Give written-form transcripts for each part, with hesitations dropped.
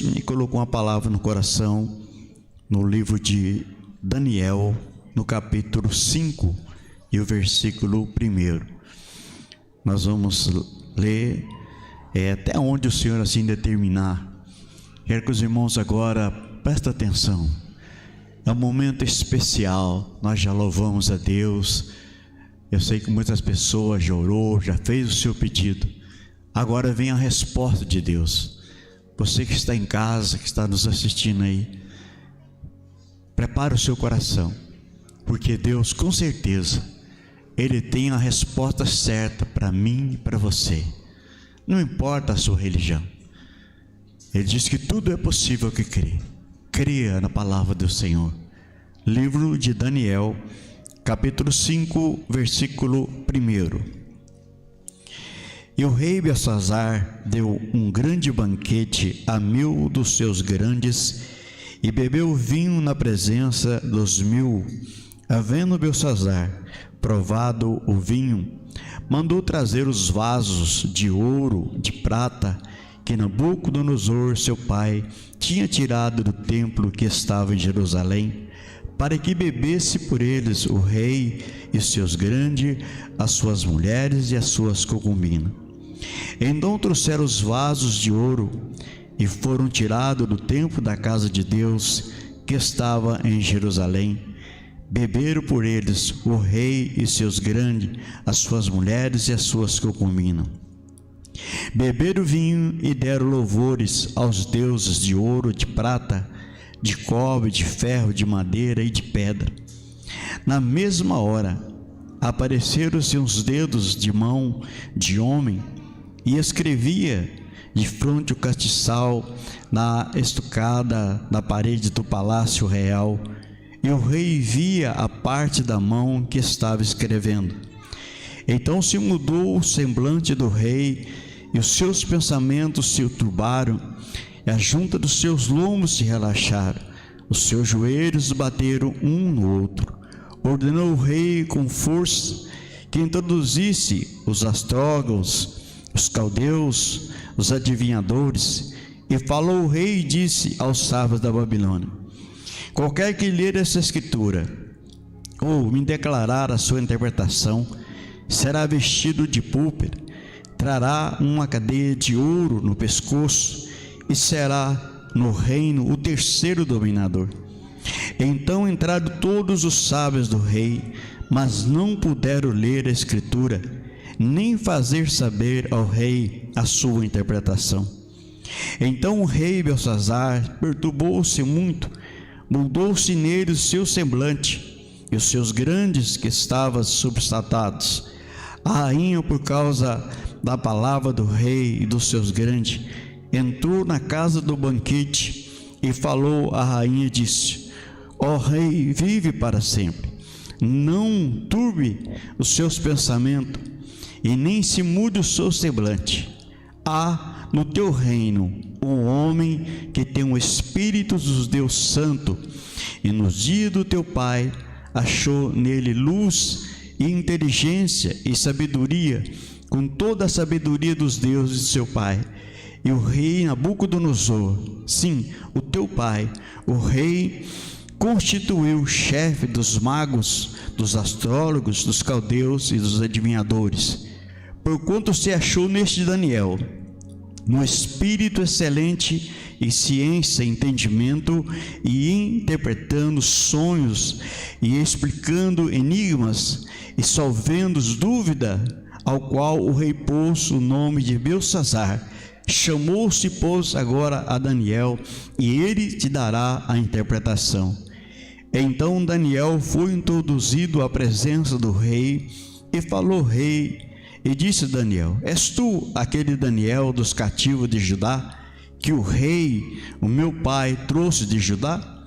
me colocou uma palavra no coração, no livro de Daniel, no capítulo 5 e o versículo 1. Nós vamos ler até onde o Senhor assim determinar. Quero que os irmãos agora prestem atenção. É um momento especial, nós já louvamos a Deus. Eu sei que muitas pessoas já orou, já fez o seu pedido. Agora vem a resposta de Deus. Você que está em casa, que está nos assistindo aí, prepare o seu coração, porque Deus, com certeza, Ele tem a resposta certa para mim e para você. Não importa a sua religião. Ele diz que tudo é possível que crê. Creia na palavra do Senhor. Livro de Daniel, capítulo 5, versículo 1. E o rei Belsazar deu um grande banquete a 1000 dos seus grandes e bebeu vinho na presença dos 1000. Havendo Belsazar provado o vinho, mandou trazer os vasos de ouro, de prata, que Nabucodonosor, seu pai, tinha tirado do templo que estava em Jerusalém, para que bebesse por eles o rei e seus grandes, as suas mulheres e as suas concubinas. Então trouxeram os vasos de ouro e foram tirados do templo da casa de Deus que estava em Jerusalém. Beberam por eles o rei e seus grandes, as suas mulheres e as suas concubinas. Beberam vinho e deram louvores aos deuses de ouro, de prata, de cobre, de ferro, de madeira e de pedra. Na mesma hora apareceram-se uns dedos de mão de homem e escrevia de fronte o castiçal na estucada da parede do palácio real, e o rei via a parte da mão que estava escrevendo. Então se mudou o semblante do rei, e os seus pensamentos se turbaram, e a junta dos seus lombos se relaxaram, os seus joelhos bateram um no outro. Ordenou o rei com força que introduzisse os astrólogos, os caldeus, os adivinhadores, e falou o rei e disse aos sábios da Babilônia: qualquer que ler essa escritura, ou me declarar a sua interpretação, será vestido de púrpura, trará uma cadeia de ouro no pescoço, e será no reino o terceiro dominador. Então entraram todos os sábios do rei, mas não puderam ler a escritura, nem fazer saber ao rei a sua interpretação. Então o rei Belsazar perturbou-se muito, mudou-se nele o seu semblante, e os seus grandes que estavam substatados. A rainha, por causa da palavra do rei e dos seus grandes, entrou na casa do banquete e falou à rainha e disse: ó rei, vive para sempre. Não turbe os seus pensamentos e nem se mude o seu semblante. Há no teu reino um homem que tem o espírito dos Deus Santo, e nos dias do teu pai achou nele luz e inteligência e sabedoria, com toda a sabedoria dos deuses de seu pai. E o rei Nabucodonosor, sim, o teu pai, o rei, constituiu chefe dos magos, dos astrólogos, dos caldeus e dos adivinhadores, porquanto se achou neste Daniel um espírito excelente em ciência, entendimento e interpretando sonhos e explicando enigmas e solvendo dúvida, ao qual o rei pôs o nome de Belsazar. Chamou-se, pois, agora a Daniel, e ele te dará a interpretação. Então Daniel foi introduzido à presença do rei, e falou o rei, e disse Daniel: és tu aquele Daniel dos cativos de Judá, que o rei, o meu pai, trouxe de Judá?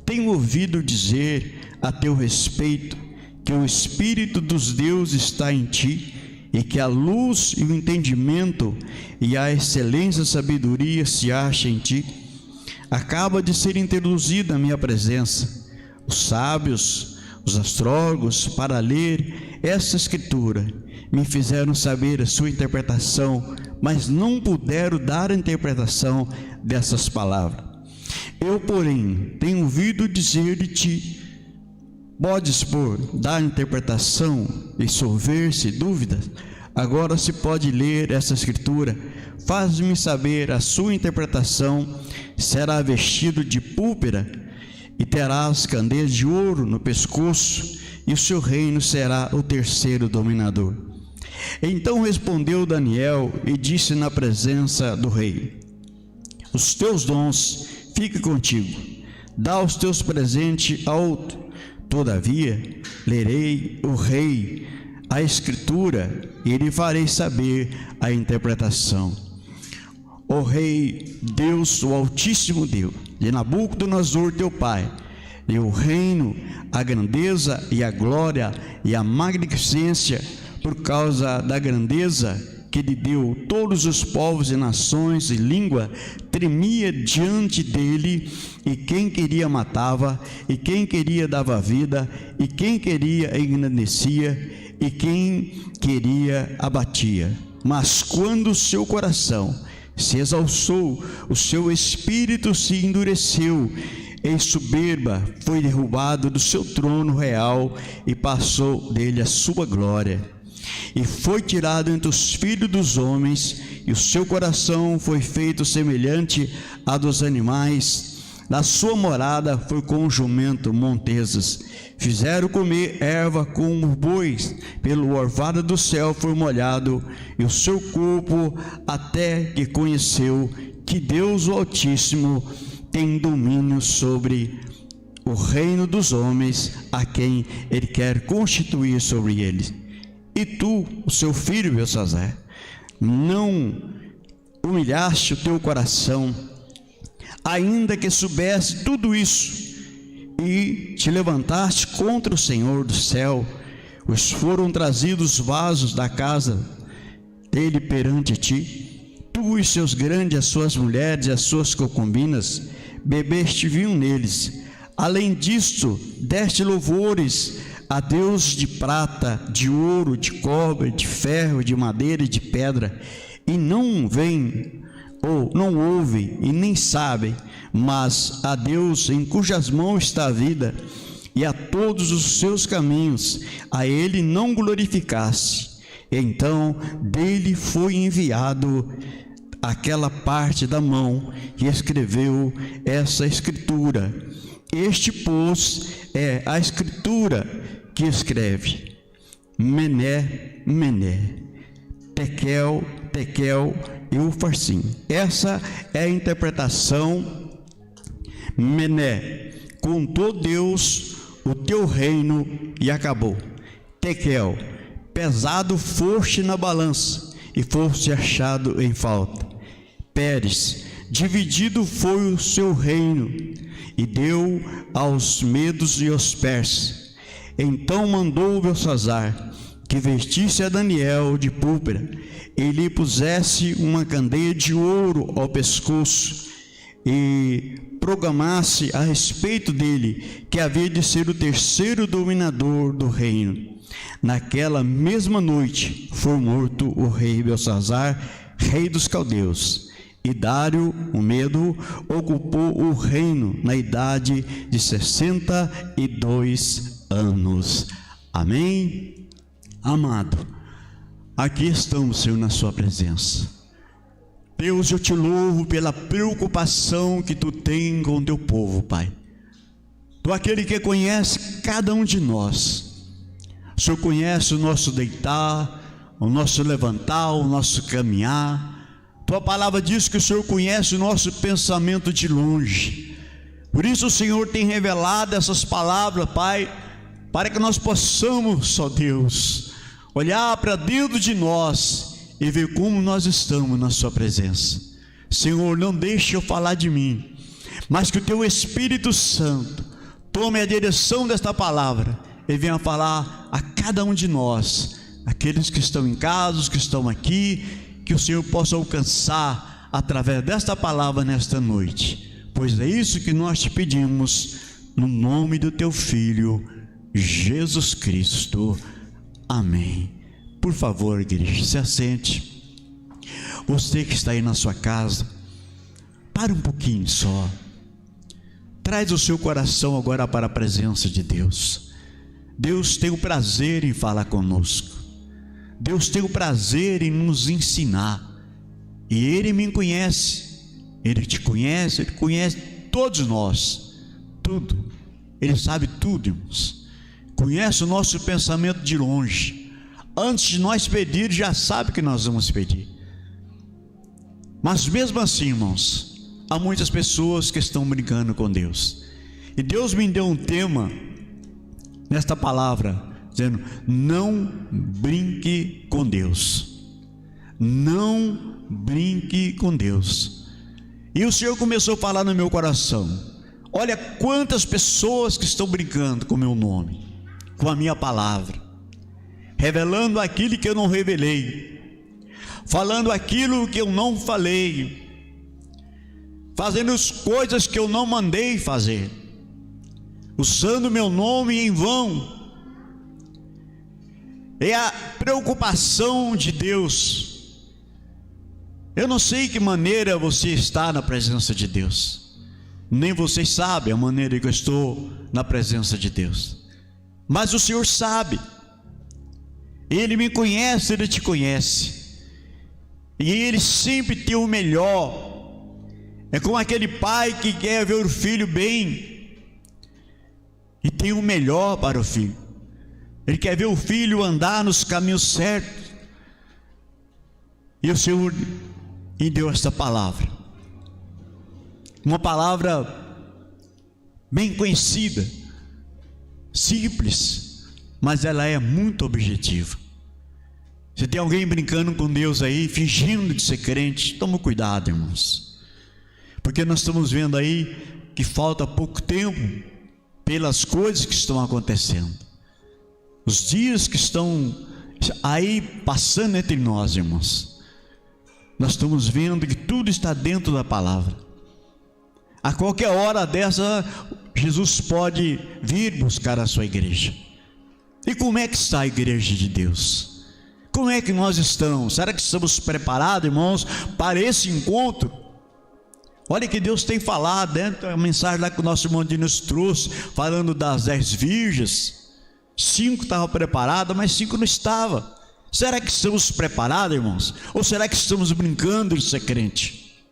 Tenho ouvido dizer a teu respeito que o Espírito dos deuses está em ti, e que a luz e o entendimento e a excelência e a sabedoria se acham em ti. Acaba de ser introduzida a minha presença os sábios, os astrólogos, para ler essa escritura, me fizeram saber a sua interpretação mas não puderam dar a interpretação dessas palavras. Eu, porém, tenho ouvido dizer de ti: podes, dar interpretação e solver-se dúvidas? Agora se pode ler essa escritura: faz-me saber a sua interpretação. Será vestido de púrpura e terás candeias de ouro no pescoço, e o seu reino será o terceiro dominador. Então respondeu Daniel e disse na presença do rei: os teus dons fiquem contigo, dá os teus presentes a outro. Todavia lerei o rei a escritura e lhe farei saber a interpretação. O rei, Deus, o Altíssimo Deus, de Nabucodonosor teu pai, e o reino, a grandeza e a glória e a magnificência, por causa da grandeza que lhe deu. Todos os povos e nações e língua tremia diante dele, e quem queria matava, e quem queria dava vida, e quem queria engrandecia, e quem queria abatia. Mas quando o seu coração se exalçou, o seu espírito se endureceu, em soberba foi derrubado do seu trono real, e passou dele a sua glória. E foi tirado entre os filhos dos homens, e o seu coração foi feito semelhante a dos animais. Na sua morada foi com o jumento montesas. Fizeram comer erva como bois, pelo orvalho do céu foi molhado, e o seu corpo até que conheceu que Deus o Altíssimo tem domínio sobre o reino dos homens, a quem ele quer constituir sobre eles. E tu, o seu filho Belsazar, não humilhaste o teu coração, ainda que soubesse tudo isso, e te levantaste contra o Senhor do céu. Os foram trazidos vasos da casa dele perante ti, tu e seus grandes, as suas mulheres e as suas concubinas, bebeste vinho neles. Além disto, deste louvores a Deus de prata, de ouro, de cobre, de ferro, de madeira e de pedra, e não vêm, ou não ouvem e nem sabem, mas a Deus em cujas mãos está a vida, e a todos os seus caminhos, a ele não glorificasse. Então dele foi enviado aquela parte da mão que escreveu essa escritura. Este, pois, é a escritura que escreve: Mené, Mené, Tekel, Tekel e Ufarsim. Essa é a interpretação. Mené: contou Deus o teu reino e acabou. Tekel: pesado foste na balança e foste achado em falta. Pérez: dividido foi o seu reino e deu aos medos e aos persas. Então mandou Belsazar que vestisse a Daniel de púrpura e lhe pusesse uma candeia de ouro ao pescoço, e proclamasse a respeito dele que havia de ser o terceiro dominador do reino. Naquela mesma noite foi morto o rei Belsazar, rei dos caldeus, e Dário, o Medo, ocupou o reino na idade de 62 anos. Amém? Amado, aqui estamos, Senhor, na sua presença. Deus, eu te louvo pela preocupação que tu tem com o teu povo, Pai. Tu é aquele que conhece cada um de nós. O Senhor conhece o nosso deitar, o nosso levantar, o nosso caminhar. Tua palavra diz que o Senhor conhece o nosso pensamento de longe. Por isso o Senhor tem revelado essas palavras, Pai, para que nós possamos, ó Deus, olhar para dentro de nós e ver como nós estamos na sua presença. Senhor, não deixe eu falar de mim, mas que o teu Espírito Santo tome a direção desta palavra e venha falar a cada um de nós, aqueles que estão em casa, os que estão aqui, que o Senhor possa alcançar através desta palavra nesta noite, pois é isso que nós te pedimos, no nome do teu Filho, Jesus Cristo. Amém. Por favor, igreja, se assente. Você que está aí na sua casa, para um pouquinho só. Traz o seu coração agora para a presença de Deus. Deus tem o prazer em falar conosco. Deus tem o prazer em nos ensinar. E Ele me conhece. Ele te conhece, Ele conhece todos nós. Tudo. Ele sabe tudo, irmãos. Conhece o nosso pensamento de longe. Antes de nós pedir, já sabe o que nós vamos pedir. Mas mesmo assim, irmãos, há muitas pessoas que estão brincando com Deus. E Deus me deu um tema nesta palavra, dizendo: não brinque com Deus. Não brinque com Deus. E o Senhor começou a falar no meu coração: olha quantas pessoas que estão brincando com o meu nome, com a minha palavra, revelando aquilo que eu não revelei, falando aquilo que eu não falei, fazendo as coisas que eu não mandei fazer, usando meu nome em vão. É a preocupação de Deus. Eu não sei que maneira você está na presença de Deus, nem vocês sabem a maneira que eu estou na presença de Deus, mas o Senhor sabe. Ele me conhece, Ele te conhece, e Ele sempre tem o melhor. É como aquele pai que quer ver o filho bem e tem o melhor para o filho. Ele quer ver o filho andar nos caminhos certos. E o Senhor me deu esta palavra, uma palavra bem conhecida, simples, mas ela é muito objetiva. Se tem alguém brincando com Deus aí, fingindo de ser crente, toma cuidado, irmãos, porque nós estamos vendo aí que falta pouco tempo pelas coisas que estão acontecendo, os dias que estão aí passando entre nós, irmãos. Nós estamos vendo que tudo está dentro da palavra. A qualquer hora dessa, Jesus pode vir buscar a sua igreja. E como é que está a igreja de Deus? Como é que nós estamos? Será que estamos preparados, irmãos, para esse encontro? Olha que Deus tem falado, dentro da mensagem lá que o nosso irmão Diniz trouxe, falando das 10 virgens. 5 estavam preparadas, mas 5 não estavam. Será que estamos preparados, irmãos? Ou será que estamos brincando de ser crente?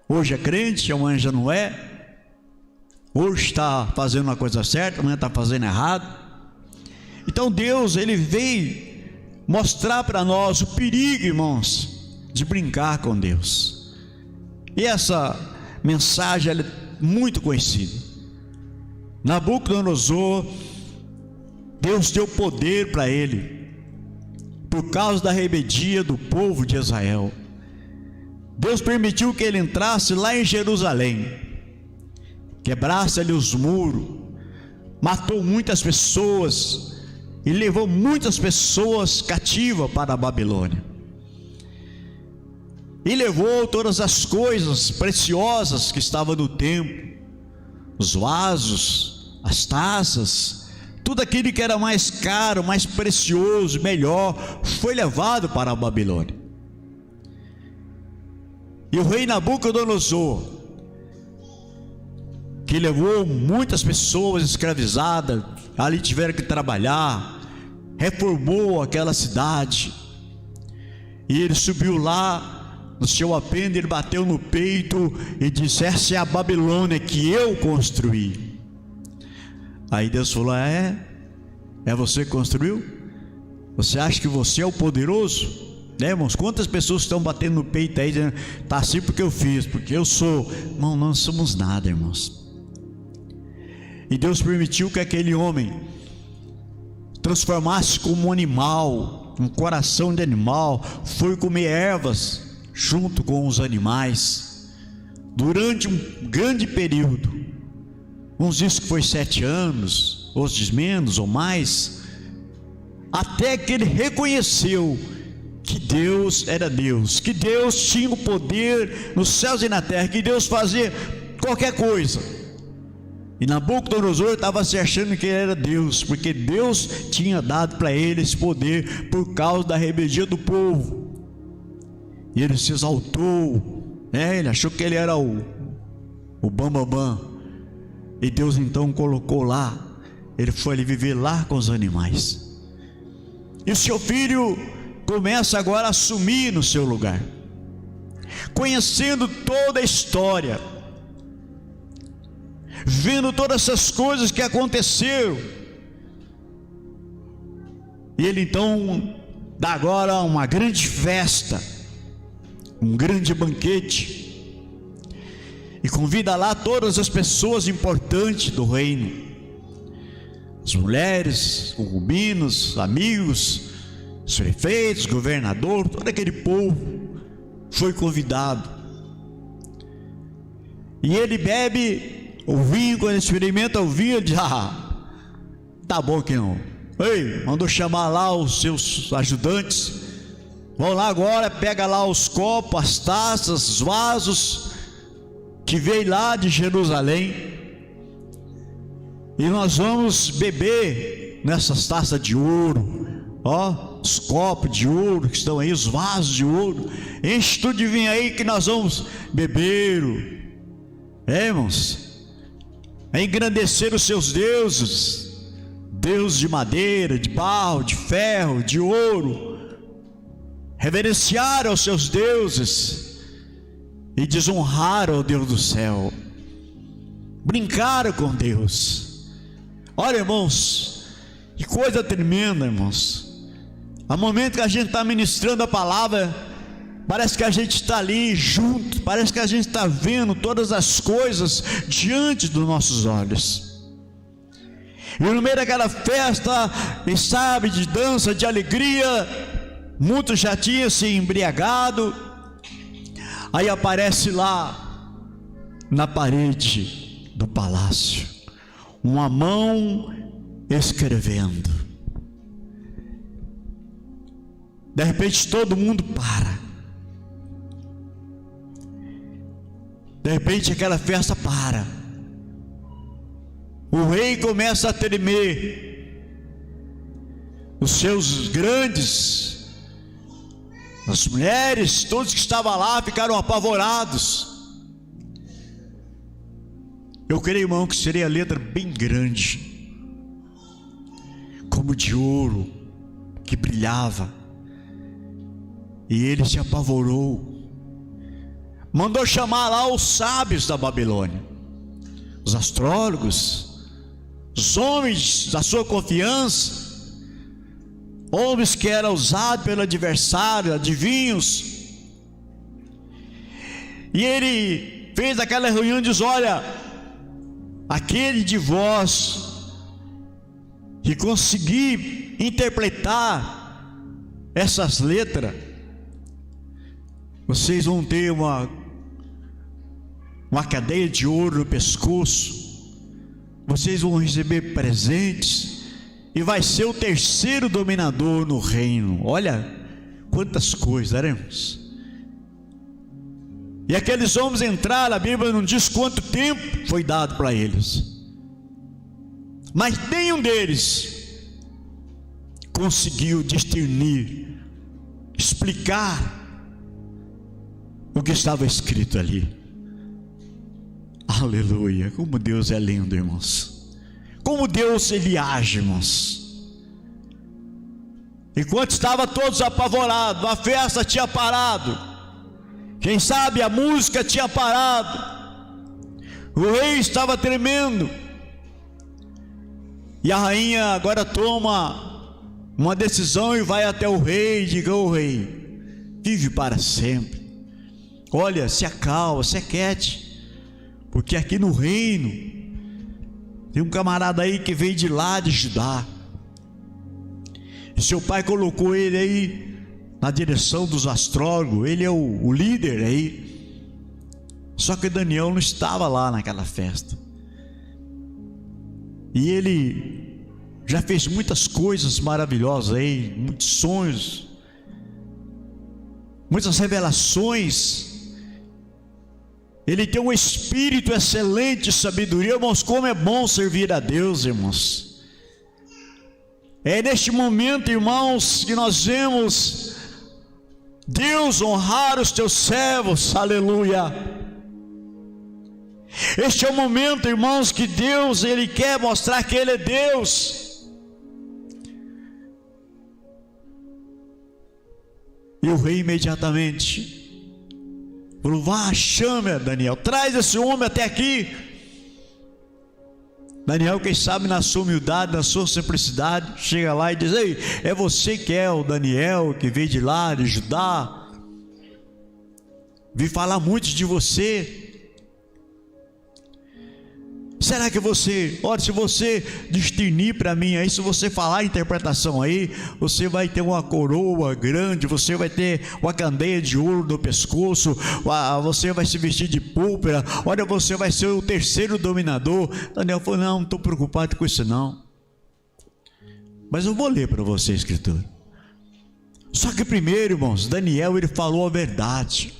Hoje é crente, amanhã já não é. Hoje está fazendo uma coisa certa, amanhã está fazendo errado. Então Deus, Ele veio mostrar para nós o perigo, irmãos, de brincar com Deus. E essa mensagem ela é muito conhecida. Nabucodonosor, Deus deu poder para ele, por causa da rebeldia do povo de Israel. Deus permitiu que ele entrasse lá em Jerusalém, quebrasse ali os muros, matou muitas pessoas e levou muitas pessoas cativas para a Babilônia. E levou todas as coisas preciosas que estavam no templo, os vasos, as taças, tudo aquilo que era mais caro, mais precioso, melhor, foi levado para a Babilônia. E o rei Nabucodonosor, que levou muitas pessoas escravizadas, ali tiveram que trabalhar, reformou aquela cidade, e ele subiu lá no seu apendo, ele bateu no peito e disse: essa é a Babilônia que eu construí. Aí Deus falou: é você que construiu? Você acha que você é o poderoso? Né, irmãos? Quantas pessoas estão batendo no peito aí dizendo: tá assim porque eu fiz, porque eu sou. Irmão, não somos nada, irmãos. E Deus permitiu que aquele homem transformasse como um animal, um coração de animal, foi comer ervas junto com os animais durante um grande período. Uns dizem que foi 7 anos, outros dizem menos ou mais, até que ele reconheceu que Deus era Deus, que Deus tinha o poder nos céus e na terra, que Deus fazia qualquer coisa. E Nabucodonosor estava se achando que ele era Deus, porque Deus tinha dado para ele esse poder por causa da rebeldia do povo. E ele se exaltou, ele achou que ele era o bambambam. E Deus então colocou lá, ele foi ali viver lá com os animais. E o seu filho começa agora a assumir no seu lugar, conhecendo toda a história, vendo todas essas coisas que aconteceram. E ele então dá agora uma grande festa, um grande banquete, e convida lá todas as pessoas importantes do reino, as mulheres, concubinos, amigos, os prefeitos, governador, todo aquele povo foi convidado. E ele bebe o vinho. Quando ele experimenta o vinho, ele diz: tá bom que não. Ei, mandou chamar lá os seus ajudantes. Vão lá agora, pega lá os copos, as taças, os vasos que veio lá de Jerusalém, e nós vamos beber nessas taças de ouro, os copos de ouro que estão aí, os vasos de ouro. Enche tudo de vinho aí que nós vamos beber, irmãos, engrandecer os seus deuses, Deus de madeira, de barro, de ferro, de ouro, reverenciar aos seus deuses e desonrar ao Deus do céu, brincar com Deus. Olha, irmãos, que coisa tremenda, irmãos. Ao momento que a gente está ministrando a palavra, parece que a gente está ali junto, parece que a gente está vendo todas as coisas diante dos nossos olhos. E no meio daquela festa, e sabe, de dança, de alegria, muitos já tinham se embriagado. Aí aparece lá na parede do palácio uma mão escrevendo. De repente todo mundo para. De repente aquela festa para. O rei começa a tremer. Os seus grandes, as mulheres, todos que estavam lá ficaram apavorados. Eu creio, irmão, que seria a letra bem grande, como de ouro, que brilhava. E ele se apavorou, mandou chamar lá os sábios da Babilônia, os astrólogos, os homens da sua confiança, homens que eram usados pelo adversário, adivinhos. E ele fez aquela reunião e diz: olha, aquele de vós que conseguir interpretar essas letras, vocês vão ter uma cadeia de ouro no pescoço, vocês vão receber presentes, e vai ser o terceiro dominador no reino. Olha quantas coisas, irmãos. E aqueles homens entraram, a Bíblia não diz quanto tempo foi dado para eles, mas nenhum deles conseguiu discernir, explicar o que estava escrito ali. Aleluia, como Deus é lindo, irmãos. Como Deus ele age, irmãos. Enquanto estavam todos apavorados, a festa tinha parado, quem sabe a música tinha parado, o rei estava tremendo, e a rainha agora toma uma decisão e vai até o rei e diga: ô rei, vive para sempre, olha, se acalma, se aquiete, porque aqui no reino tem um camarada aí que veio de lá de Judá, e seu pai colocou ele aí na direção dos astrólogos, ele é o líder aí. Só que Daniel não estava lá naquela festa, e ele já fez muitas coisas maravilhosas aí, muitos sonhos, muitas revelações. Ele tem um espírito excelente de sabedoria, irmãos. Como é bom servir a Deus, irmãos. É neste momento, irmãos, que nós vemos Deus honrar os teus servos, aleluia. Este é o momento, irmãos, que Deus, Ele quer mostrar que Ele é Deus. E o rei imediatamente falou: vá, chame Daniel, traz esse homem até aqui. Daniel, quem sabe na sua humildade, na sua simplicidade, chega lá e diz: ei, é você que é o Daniel, que veio de lá, de Judá, vi falar muito de você. Será que você, olha, se você discernir para mim aí, se você falar a interpretação aí, você vai ter uma coroa grande, você vai ter uma candeia de ouro no pescoço, você vai se vestir de púrpura, olha, você vai ser o terceiro dominador. Daniel falou: não estou preocupado com isso não, mas eu vou ler para você a escritura. Só que primeiro, irmãos, Daniel, ele falou a verdade.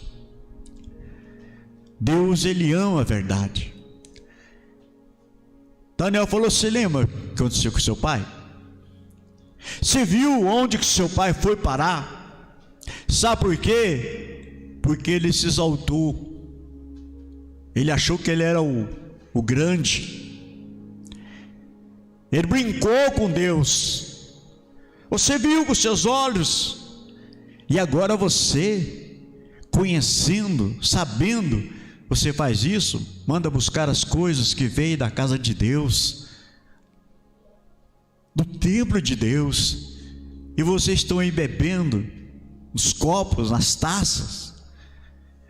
Deus, Ele ama a verdade. Daniel falou: você lembra o que aconteceu com seu pai? Você viu onde que seu pai foi parar? Sabe por quê? Porque ele se exaltou. Ele achou que ele era o grande. Ele brincou com Deus. Você viu com seus olhos. E agora você, conhecendo, sabendo, você faz isso, manda buscar as coisas que veio da casa de Deus, do templo de Deus, e vocês estão aí bebendo nos copos, nas taças,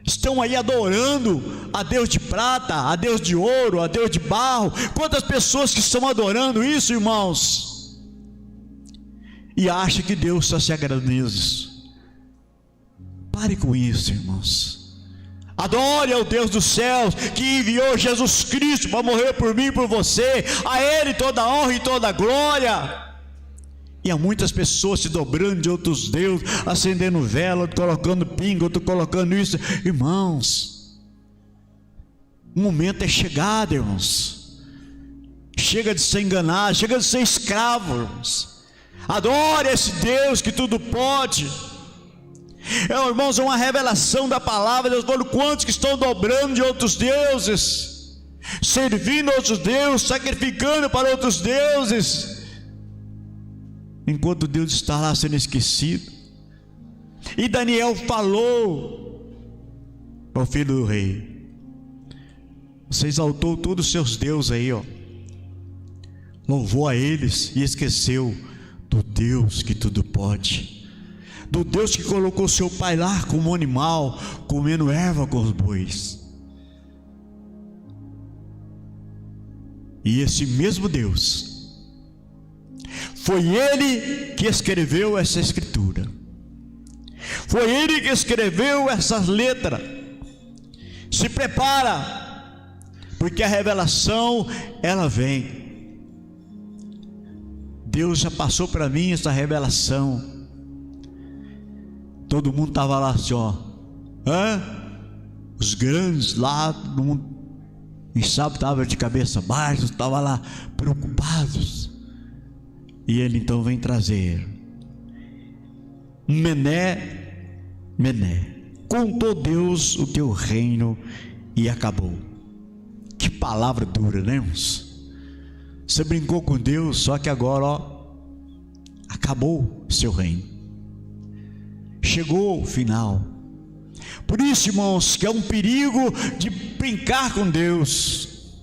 estão aí adorando a Deus de prata, a Deus de ouro, a Deus de barro. Quantas pessoas que estão adorando isso, irmãos, e acham que Deus só se agrada nisso. Pare com isso, irmãos. Adore ao Deus dos céus, que enviou Jesus Cristo para morrer por mim e por você. A Ele toda a honra e toda a glória. E há muitas pessoas se dobrando de outros deuses, acendendo vela, outro colocando pinga, outro colocando isso. Irmãos, o momento é chegado, irmãos. Chega de ser enganado, chega de ser escravo, irmãos. Adore esse Deus que tudo pode. Irmãos, é uma revelação da palavra. Deus falou: quantos que estão dobrando de outros deuses, servindo outros deuses, sacrificando para outros deuses, enquanto Deus está lá sendo esquecido. E Daniel falou ao filho do rei: você exaltou todos os seus deuses aí, louvou a eles e esqueceu do Deus que tudo pode, do Deus que colocou seu pai lá como animal, comendo erva com os bois. E esse mesmo Deus, foi Ele que escreveu essa escritura, foi Ele que escreveu essas letras. Se prepara, porque a revelação, ela vem. Deus já passou para mim essa revelação. Todo mundo estava lá assim, os grandes lá, todo mundo, e sabe, estava de cabeça baixa, estava lá preocupados. E ele então vem trazer Mené, contou Deus o teu reino e acabou. Que palavra dura, né, irmãos? Você brincou com Deus, só que agora acabou seu reino, chegou o final. Por isso, irmãos, que é um perigo de brincar com Deus.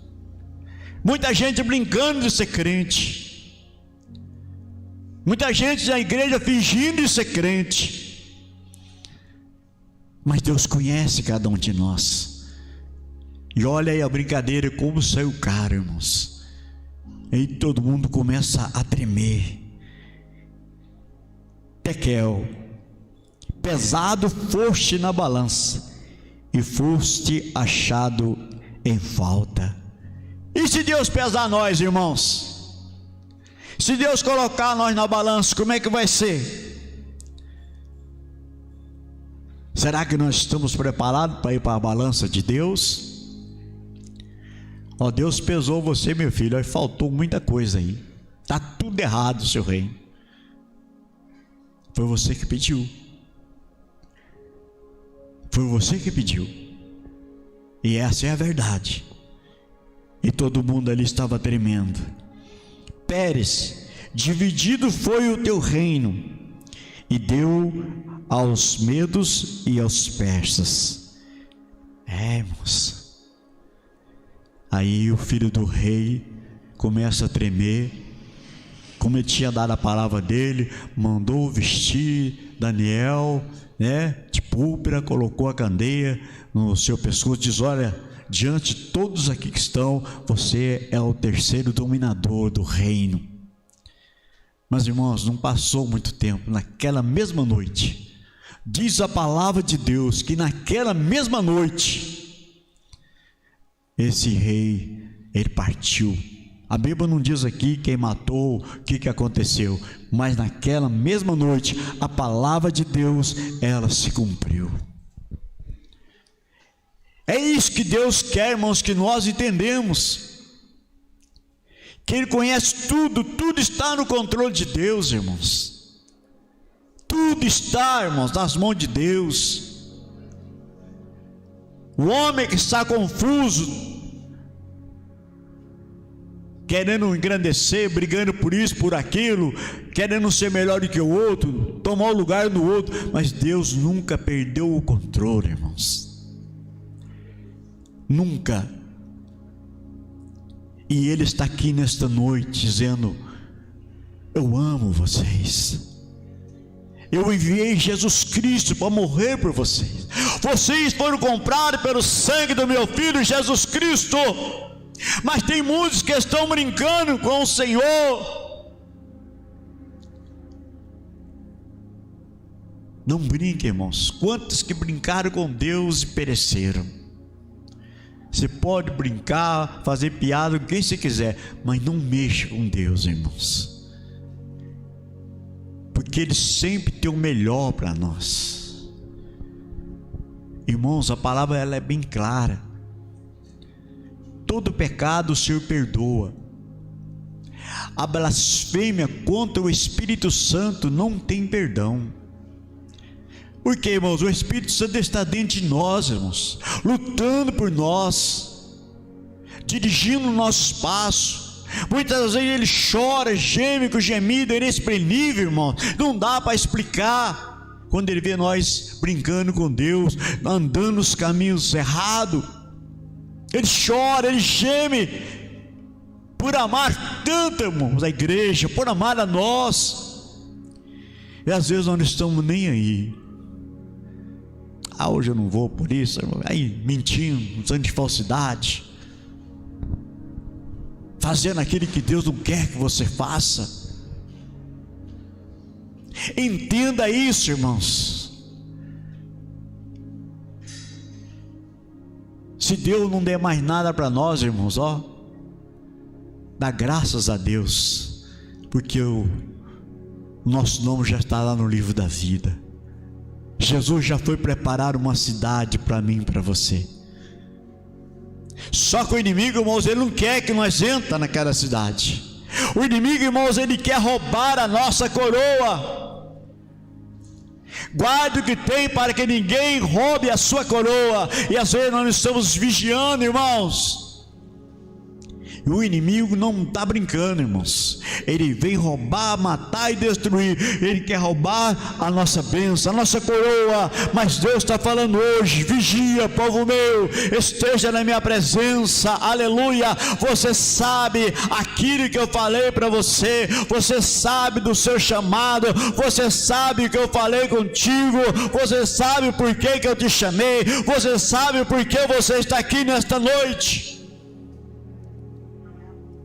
Muita gente brincando de ser crente, muita gente na igreja fingindo de ser crente, mas Deus conhece cada um de nós. E olha aí a brincadeira, como saiu caro, irmãos. Aí todo mundo começa a tremer. Tekel, pesado foste na balança e foste achado em falta. E se Deus pesar nós, irmãos? Se Deus colocar nós na balança, como é que vai ser? Será que nós estamos preparados para ir para a balança de Deus? Deus pesou você, meu filho, faltou muita coisa aí, está tudo errado, seu reino. Foi você que pediu. Foi você que pediu. E essa é a verdade. E todo mundo ali estava tremendo. Pérez, dividido foi o teu reino, e deu aos medos e aos persas. Irmãos. Aí o filho do rei começa a tremer. Como ele tinha dado a palavra dele, mandou vestir Daniel, de púrpura, colocou a candeia no seu pescoço, diz: olha, diante de todos aqui que estão, você é o terceiro dominador do reino. Mas, irmãos, não passou muito tempo, naquela mesma noite, diz a palavra de Deus que naquela mesma noite, esse rei, ele partiu. A Bíblia não diz aqui quem matou, o que aconteceu, mas naquela mesma noite, a palavra de Deus, ela se cumpriu. É isso que Deus quer, irmãos, que nós entendemos, que Ele conhece tudo, tudo está no controle de Deus, irmãos, tudo está, irmãos, nas mãos de Deus. O homem que está confuso, querendo engrandecer, brigando por isso, por aquilo, querendo ser melhor do que o outro, tomar o lugar do outro, mas Deus nunca perdeu o controle, irmãos, nunca. E Ele está aqui nesta noite dizendo: eu amo vocês, eu enviei Jesus Cristo para morrer por vocês, vocês foram comprados pelo sangue do meu Filho Jesus Cristo. Mas tem muitos que estão brincando com o Senhor. Não brinque, irmãos. Quantos que brincaram com Deus e pereceram? Você pode brincar, fazer piada com quem você quiser, mas não mexa com Deus, irmãos, porque Ele sempre tem o melhor para nós. Irmãos, a palavra ela é bem clara. Todo pecado o Senhor perdoa. A blasfêmia contra o Espírito Santo não tem perdão. Porque, irmãos, o Espírito Santo está dentro de nós, irmãos, lutando por nós, dirigindo o nosso passo. Muitas vezes ele chora, geme com gemido inexprimível, irmão. Não dá para explicar. Quando ele vê nós brincando com Deus, andando nos caminhos errados, ele chora, ele geme, por amar tanto, irmãos, a igreja, por amar a nós. E às vezes nós não estamos nem aí. Hoje eu não vou por isso, irmão. Aí mentindo, usando de falsidade, fazendo aquilo que Deus não quer que você faça. Entenda isso, irmãos. Se Deus não der mais nada para nós, irmãos, dá graças a Deus, porque o nosso nome já está lá no livro da vida. Jesus já foi preparar uma cidade para mim e para você. Só que o inimigo, irmãos, ele não quer que nós entremos naquela cidade. O inimigo, irmãos, ele quer roubar a nossa coroa. Guarde o que tem para que ninguém roube a sua coroa. E às vezes nós estamos vigiando, irmãos. E o inimigo não está brincando, irmãos. Ele vem roubar, matar e destruir. Ele quer roubar a nossa bênção, a nossa coroa. Mas Deus está falando hoje: vigia, povo meu, esteja na minha presença, aleluia. Você sabe aquilo que eu falei para você, você sabe do seu chamado, você sabe que eu falei contigo, você sabe por que eu te chamei, você sabe por que você está aqui nesta noite.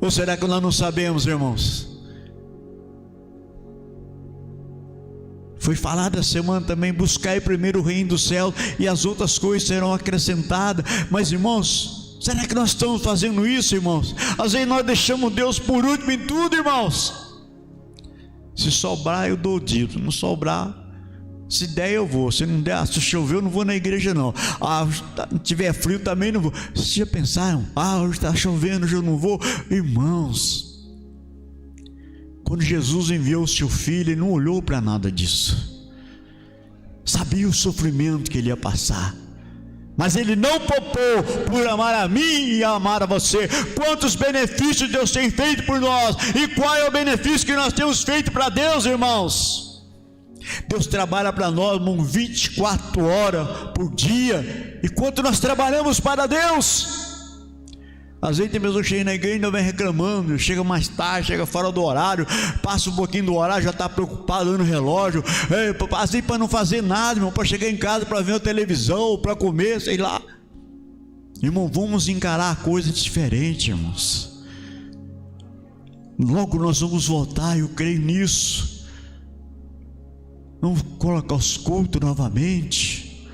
Ou será que nós não sabemos, irmãos? Foi falado essa semana também: buscai primeiro o reino do céu e as outras coisas serão acrescentadas. Mas, irmãos, será que nós estamos fazendo isso, irmãos? Às vezes nós deixamos Deus por último em tudo, irmãos. Se sobrar eu dou o dito, não sobrar, se der eu vou, se não der, se chover eu não vou na igreja não. Se tiver frio também não vou. Vocês já pensaram? Hoje está chovendo, hoje eu não vou. Irmãos, quando Jesus enviou o seu filho, ele não olhou para nada disso. sabia o sofrimento que ele ia passar, mas ele não poupou por amar a mim e amar a você. Quantos benefícios Deus tem feito por nós, e qual é o benefício que nós temos feito para Deus, irmãos? Deus trabalha para nós 24 horas por dia, e quanto nós trabalhamos para Deus? Às vezes tem pessoas que chegam na igreja e ainda vem reclamando, chega mais tarde, chega fora do horário, passa um pouquinho do horário, já está preocupado olhando o relógio, às vezes para não fazer nada, irmão, para chegar em casa, para ver a televisão, para comer, sei lá. Irmão, vamos encarar coisas diferentes, irmãos. Logo nós vamos voltar, eu creio nisso. Vamos colocar os cultos novamente.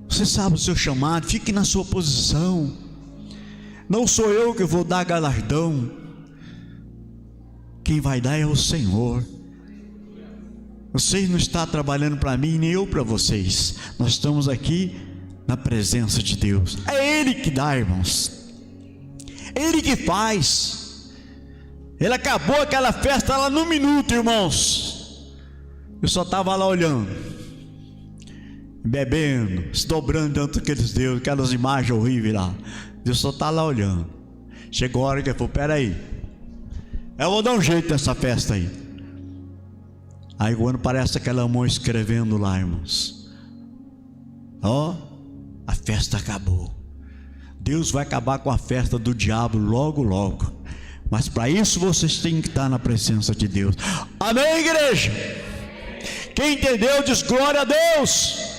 Você sabe o seu chamado, fique na sua posição. Não sou eu que vou dar galardão, quem vai dar é o Senhor. Vocês não estão trabalhando para mim, nem eu para vocês. Nós estamos aqui na presença de Deus. É Ele que dá, irmãos, Ele que faz. Ele acabou aquela festa lá no minuto, irmãos. Eu só estava lá olhando, bebendo, se dobrando diante daqueles deuses, aquelas imagens horríveis lá. Deus só está lá olhando. Chegou a hora que ele falou: peraí, eu vou dar um jeito nessa festa aí. Aí quando parece aquela mão escrevendo lá, irmãos, ó, a festa acabou. Deus vai acabar com a festa do diabo logo, logo. Mas para isso vocês têm que estar na presença de Deus. Amém, igreja? Quem entendeu diz glória a Deus.